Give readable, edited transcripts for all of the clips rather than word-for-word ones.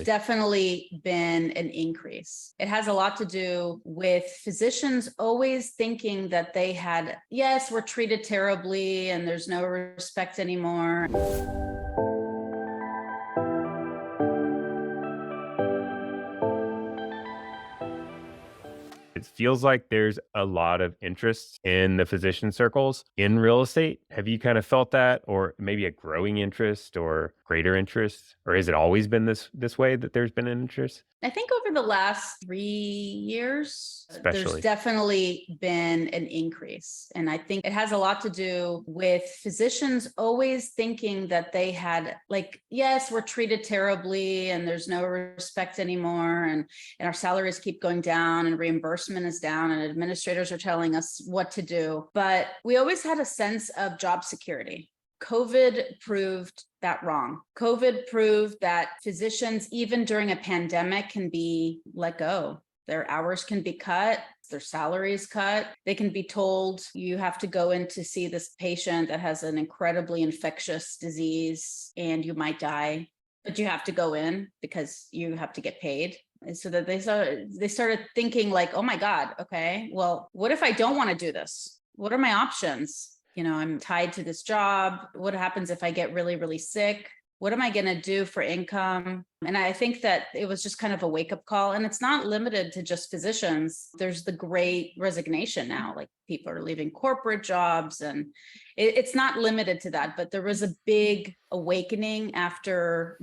Definitely been an increase. It has a lot to do with physicians always thinking that they had, yes, we're treated terribly and there's no respect anymore. It feels like there's a lot of interest in the physician circles in real estate. Have you kind of felt that, or maybe a growing interest or greater interest? Or has it always been this way that there's been an interest? I think over the last 3 years, there's Especially. definitely been an increase. And I think it has a lot to do with physicians always thinking that they had, like, yes, we're treated terribly and there's no respect anymore. And our salaries keep going down and reimbursement is down and administrators are telling us what to do. But we always had a sense of job security. COVID proved that wrong. COVID proved that physicians, even during a pandemic, can be let go. Their hours can be cut, their salaries cut. They can be told you have to go in to see this patient that has an incredibly infectious disease and you might die, but you have to go in because you have to get paid. And so that they started thinking like, oh my God, okay, well, what if I don't want to do this? What are my options? I'm tied to this job. What happens if I get really, really sick? What am I going to do for income? And I think that it was just kind of a wake up call. And it's not limited to just physicians. There's the great resignation now, like people are leaving corporate jobs and it's not limited to that. But there was a big awakening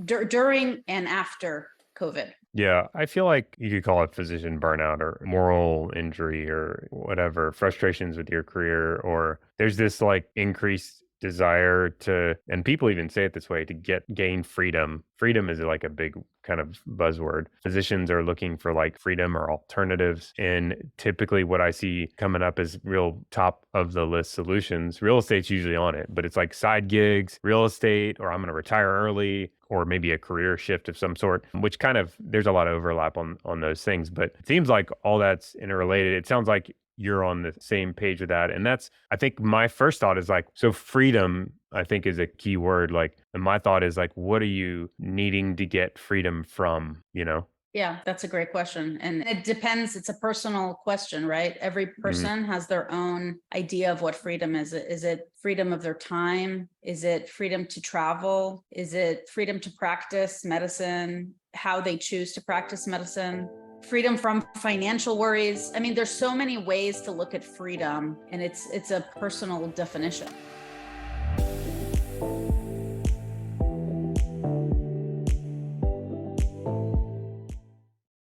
during and after COVID. Yeah, I feel like you could call it physician burnout or moral injury or whatever, frustrations with your career, or there's this like increased desire to, and people even say it this way, to gain freedom. Freedom is like a big kind of buzzword. Physicians are looking for like freedom or alternatives. And typically what I see coming up is real top of the list solutions. Real estate's usually on it, but it's like side gigs, real estate, or I'm going to retire early, or maybe a career shift of some sort, which kind of, there's a lot of overlap on those things. But it seems like all that's interrelated. It sounds like you're on the same page with that. And that's, I think my first thought is like, so freedom, I think is a key word. Like, and my thought is like, what are you needing to get freedom from, Yeah, that's a great question. And it depends. It's a personal question, right? Every person has their own idea of what freedom is. Is it freedom of their time? Is it freedom to travel? Is it freedom to practice medicine? How they choose to practice medicine? Freedom from financial worries. I mean, there's so many ways to look at freedom, and it's a personal definition.